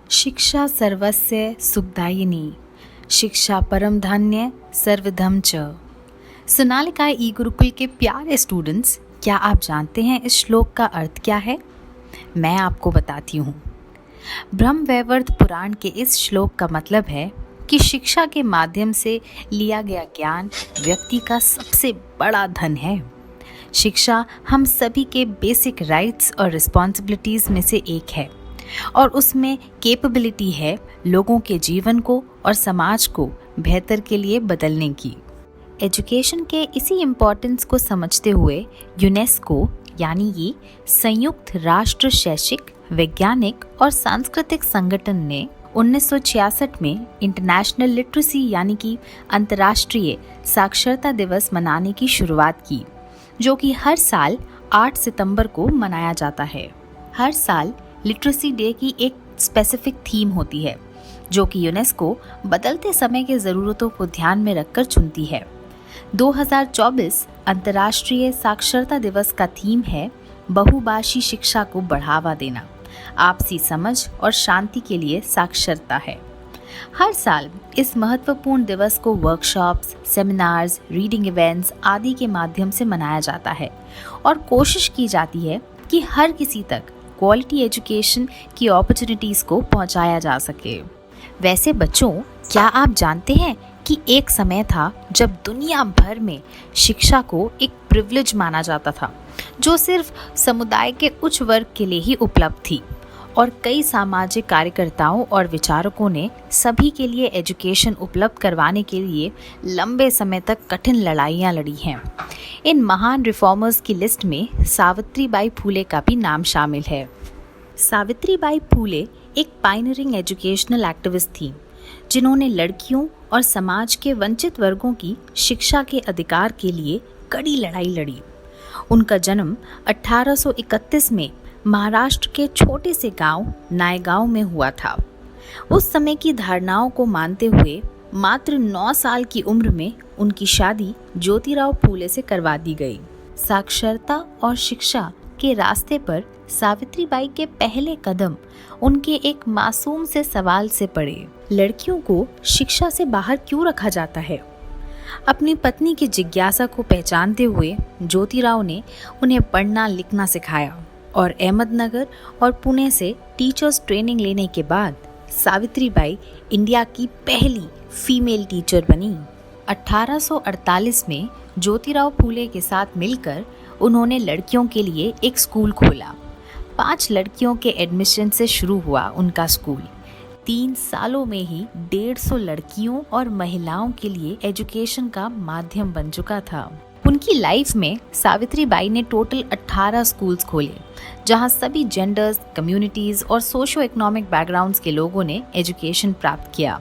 शिक्षा सर्वस्य सुखदायिनी, शिक्षा परम धन्य सर्वधम च। सोनालिका ई गुरुकुल के प्यारे स्टूडेंट्स, क्या आप जानते हैं इस श्लोक का अर्थ क्या है? मैं आपको बताती हूँ। ब्रह्मवैवर्त पुराण के इस श्लोक का मतलब है कि शिक्षा के माध्यम से लिया गया ज्ञान व्यक्ति का सबसे बड़ा धन है। शिक्षा हम सभी के बेसिक राइट्स और रिस्पॉन्सिबिलिटीज़ में से एक है और उसमें कैपेबिलिटी है लोगों के जीवन को और समाज को बेहतर के लिए बदलने की। एजुकेशन के इसी इम्पोर्टेंस को समझते हुए यूनेस्को यानी कि संयुक्त राष्ट्र शैक्षिक, वैज्ञानिक और सांस्कृतिक संगठन ने 1966 में इंटरनेशनल लिटरेसी यानी कि अंतर्राष्ट्रीय साक्षरता दिवस मनाने की शुरुआत की, जो कि हर साल 8 सितंबर को मनाया जाता है। हर साल लिटरेसी डे की एक स्पेसिफिक थीम होती है, जो कि यूनेस्को बदलते समय के ज़रूरतों को ध्यान में रखकर चुनती है। 2024 अंतर्राष्ट्रीय साक्षरता दिवस का थीम है बहुभाषी शिक्षा को बढ़ावा देना, आपसी समझ और शांति के लिए साक्षरता है। हर साल इस महत्वपूर्ण दिवस को वर्कशॉप्स, सेमिनार्स, रीडिंग इवेंट्स आदि के माध्यम से मनाया जाता है और कोशिश की जाती है कि हर किसी तक क्वालिटी एजुकेशन की अपॉर्चुनिटीज़ को पहुंचाया जा सके। वैसे बच्चों, क्या आप जानते हैं कि एक समय था जब दुनिया भर में शिक्षा को एक प्रिविलेज माना जाता था, जो सिर्फ समुदाय के उच्च वर्ग के लिए ही उपलब्ध थी, और कई सामाजिक कार्यकर्ताओं और विचारकों ने सभी के लिए एजुकेशन उपलब्ध करवाने के लिए लंबे समय तक कठिन लड़ाइयाँ लड़ी हैं। इन महान रिफॉर्मर्स की लिस्ट में सावित्रीबाई फूले का भी नाम शामिल है। सावित्रीबाई फूले एक पायनियरिंग एजुकेशनल एक्टिविस्ट थी, जिन्होंने लड़कियों और समाज के वंचित वर्गों की शिक्षा के अधिकार के लिए कड़ी लड़ाई लड़ी। उनका जन्म 1831 में महाराष्ट्र के छोटे से गांव नायगांव में हुआ था। उस समय की धारणाओं को मानते हुए मात्र 9 साल की उम्र में उनकी शादी ज्योतिराव फूले से करवा दी गई। साक्षरता और शिक्षा के रास्ते पर सावित्रीबाई के पहले कदम उनके एक मासूम से सवाल से पड़े, लड़कियों को शिक्षा से बाहर क्यों रखा जाता है? अपनी पत्नी की जिज्ञासा को पहचानते हुए ज्योतिराव ने उन्हें पढ़ना लिखना सिखाया और अहमदनगर और पुणे से टीचर्स ट्रेनिंग लेने के बाद सावित्रीबाई इंडिया की पहली फीमेल टीचर बनी। 1848 में ज्योतिराव फूले के साथ मिलकर उन्होंने लड़कियों के लिए एक स्कूल खोला। 5 लड़कियों के एडमिशन से शुरू हुआ उनका स्कूल। 3 सालों में ही 150 लड़कियों और महिलाओं के लिए एजुकेशन का माध्यम बन चुका था। उनकी लाइफ में सावित्रीबाई ने टोटल 18 स्कूल्स खोले, जहां सभी जेंडर्स, कम्युनिटीज़ और सोशो इकोनॉमिक बैकग्राउंड्स के लोगों ने एजुकेशन प्राप्त किया।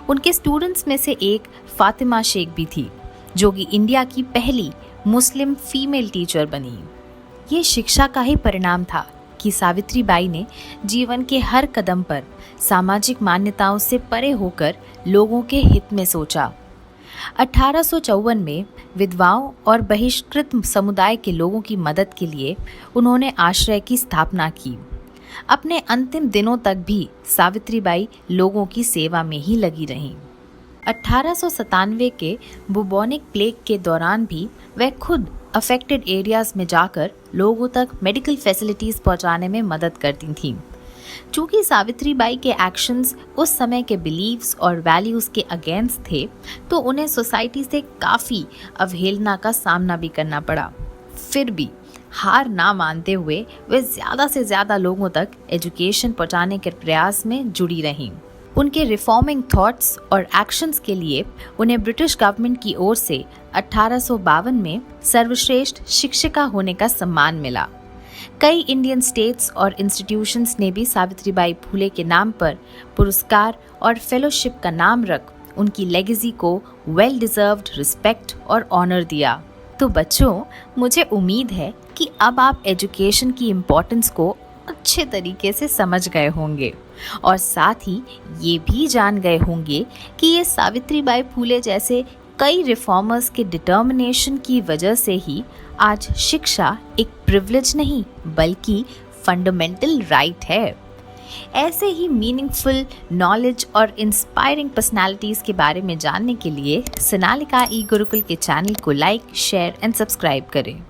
उनके स्टूडेंट्स में से एक फातिमा शेख भी थी, जो कि इंडिया की पहली मुस्लिम फीमेल टीचर बनी। ये शिक्षा का ही परिणाम था कि सावित्रीबाई ने जीवन के हर कदम पर सामाजिक मान्यताओं से परे होकर लोगों के हित में सोचा। 1854 में विधवाओं और बहिष्कृत समुदाय के लोगों की मदद के लिए उन्होंने आश्रय की स्थापना की। अपने अंतिम दिनों तक भी सावित्रीबाई लोगों की सेवा में ही लगी रहीं। 1897 के बुबोनिक प्लेग के दौरान भी वह खुद अफेक्टेड एरियाज में जाकर लोगों तक मेडिकल फैसिलिटीज़ पहुंचाने में मदद करती थीं। चूँकि सावित्रीबाई के एक्शंस उस समय के बिलीव्स और वैल्यूज़ के अगेंस्ट थे, तो उन्हें सोसाइटी से काफ़ी अवहेलना का सामना भी करना पड़ा। फिर भी हार ना मानते हुए वे ज़्यादा से ज़्यादा लोगों तक एजुकेशन पहुंचाने के प्रयास में जुड़ी रहीं। उनके रिफॉर्मिंग थॉट्स और एक्शंस के लिए उन्हें ब्रिटिश गवर्नमेंट की ओर से 1852 में सर्वश्रेष्ठ शिक्षिका होने का सम्मान मिला। कई इंडियन स्टेट्स और इंस्टीट्यूशंस ने भी सावित्रीबाई फूले के नाम पर पुरस्कार और फेलोशिप का नाम रख उनकी लेगेसी को वेल डिजर्व्ड रिस्पेक्ट और ऑनर दिया। तो बच्चों, मुझे उम्मीद है कि अब आप एजुकेशन की इम्पोर्टेंस को अच्छे तरीके से समझ गए होंगे और साथ ही ये भी जान गए होंगे कि ये सावित्रीबाई फूले जैसे कई रिफॉर्मर्स के डिटर्मिनेशन की वजह से ही आज शिक्षा एक प्रिविलेज नहीं बल्कि फंडामेंटल राइट है। ऐसे ही मीनिंगफुल नॉलेज और इंस्पायरिंग पर्सनालिटीज़ के बारे में जानने के लिए सोनालिका ई गुरुकुल के चैनल को लाइक, शेयर एंड सब्सक्राइब करें।